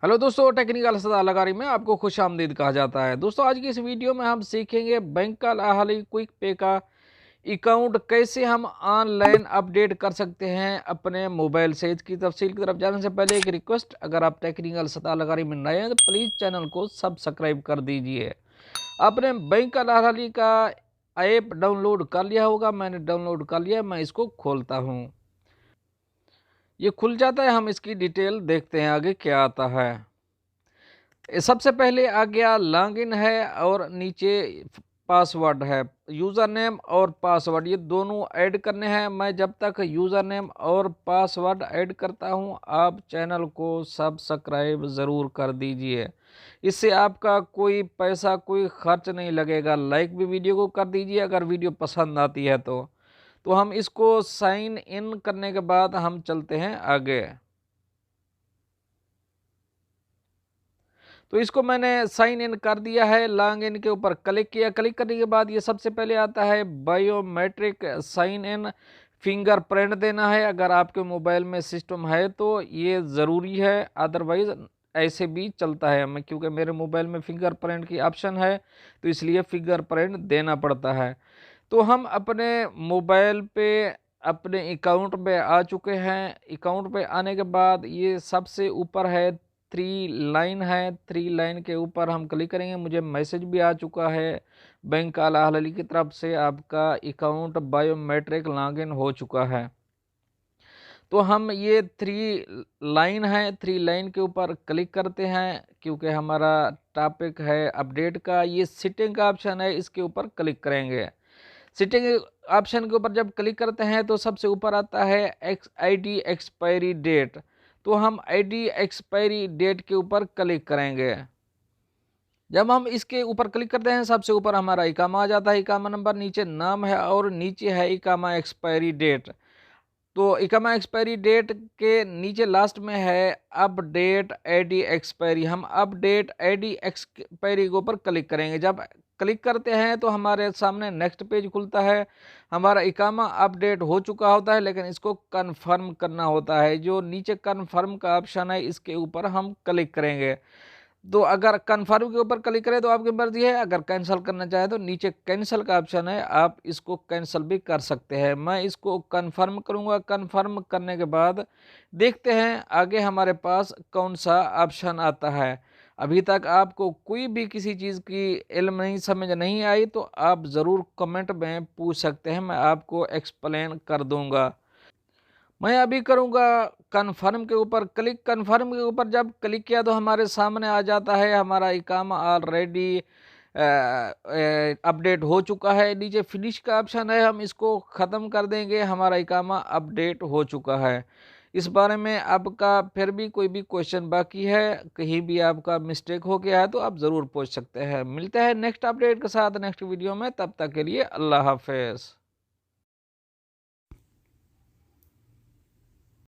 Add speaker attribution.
Speaker 1: Hello दोस्तों, technical सलाहकारी में आपको खुश आमदीद कहा जाता है। दोस्तों, आज की इस वीडियो में हम सीखेंगे बैंक का लाहली क्विक पे का अकाउंट कैसे हम ऑनलाइन अपडेट कर सकते हैं अपने मोबाइल से। इसकी तफसील की तरफ जाने से पहले एक रिक्वेस्ट, अगर आप टेक्निकल सलाहकारी में नए हैं तो प्लीज़ चैनल को सब्सक्राइब कर दीजिए। आपने बैंक का लाहली का ऐप डाउनलोड कर लिया होगा, मैंने डाउनलोड कर लिया। मैं इसको खोलता हूँ, ये खुल जाता है। हम इसकी डिटेल देखते हैं आगे क्या आता है। सबसे पहले आ गया लॉगिन है और नीचे पासवर्ड है। यूज़र नेम और पासवर्ड ये दोनों ऐड करने हैं। मैं जब तक यूज़र नेम और पासवर्ड ऐड करता हूं, आप चैनल को सब्सक्राइब ज़रूर कर दीजिए। इससे आपका कोई पैसा, कोई खर्च नहीं लगेगा। लाइक भी वीडियो को कर दीजिए अगर वीडियो पसंद आती है तो हम इसको साइन इन करने के बाद हम चलते हैं आगे। तो इसको मैंने साइन इन कर दिया है। लॉग इन के ऊपर क्लिक किया। क्लिक करने के बाद ये सबसे पहले आता है बायोमेट्रिक साइन इन, फिंगरप्रिंट देना है। अगर आपके मोबाइल में सिस्टम है तो ये ज़रूरी है, अदरवाइज ऐसे भी चलता है। मैं क्योंकि मेरे मोबाइल में फिंगरप्रिंट की ऑप्शन है तो इसलिए फिंगरप्रिंट देना पड़ता है। तो हम अपने मोबाइल पे अपने अकाउंट पे आ चुके हैं। अकाउंट पे आने के बाद ये सबसे ऊपर है, थ्री लाइन है। थ्री लाइन के ऊपर हम क्लिक करेंगे। मुझे मैसेज भी आ चुका है बैंक अल अहली की तरफ से, आपका अकाउंट बायोमेट्रिक लॉगिन हो चुका है। तो हम ये थ्री लाइन है, थ्री लाइन के ऊपर क्लिक करते हैं क्योंकि हमारा टॉपिक है अपडेट का। ये सेटिंग का ऑप्शन है, इसके ऊपर क्लिक करेंगे। सेटिंग ऑप्शन के ऊपर जब क्लिक करते हैं तो सबसे ऊपर आता है आईडी एक्सपायरी डेट। तो हम आईडी एक्सपायरी डेट के ऊपर क्लिक करेंगे। जब हम इसके ऊपर क्लिक करते हैं, सबसे ऊपर हमारा इकामा आ जाता है। इकामा नंबर, नीचे नाम है और नीचे है इकामा एक्सपायरी डेट। तो इकामा एक्सपायरी डेट के नीचे लास्ट में है अपडेट आईडी एक्सपायरी। हम अपडेट आईडी एक्सपायरी के ऊपर क्लिक करेंगे। जब क्लिक करते हैं तो हमारे सामने नेक्स्ट पेज खुलता है। हमारा इकामा अपडेट हो चुका होता है, लेकिन इसको कंफर्म करना होता है। जो नीचे कंफर्म का ऑप्शन है, इसके ऊपर हम क्लिक करेंगे। तो अगर कन्फर्म के ऊपर क्लिक करें तो आपकी मर्जी है, अगर कैंसिल करना चाहे तो नीचे कैंसिल का ऑप्शन है, आप इसको कैंसिल भी कर सकते हैं। मैं इसको कन्फर्म करूंगा। कन्फर्म करने के बाद देखते हैं आगे हमारे पास कौन सा ऑप्शन आता है। अभी तक आपको कोई भी किसी चीज़ की इल्म नहीं, समझ नहीं आई तो आप ज़रूर कमेंट में पूछ सकते हैं, मैं आपको एक्सप्लेन कर दूंगा। मैं अभी करूँगा कन्फर्म के ऊपर क्लिक। कन्फर्म के ऊपर जब क्लिक किया तो हमारे सामने आ जाता है हमारा इकामा ऑलरेडी अपडेट हो चुका है। नीचे फिनिश का ऑप्शन है, हम इसको ख़त्म कर देंगे। हमारा इकामा अपडेट हो चुका है। इस बारे में आपका फिर भी कोई भी क्वेश्चन बाकी है, कहीं भी आपका मिस्टेक हो गया है तो आप ज़रूर पूछ सकते हैं। मिलते हैं नेक्स्ट अपडेट के साथ नेक्स्ट वीडियो में। तब तक के लिए अल्लाह हाफिज़।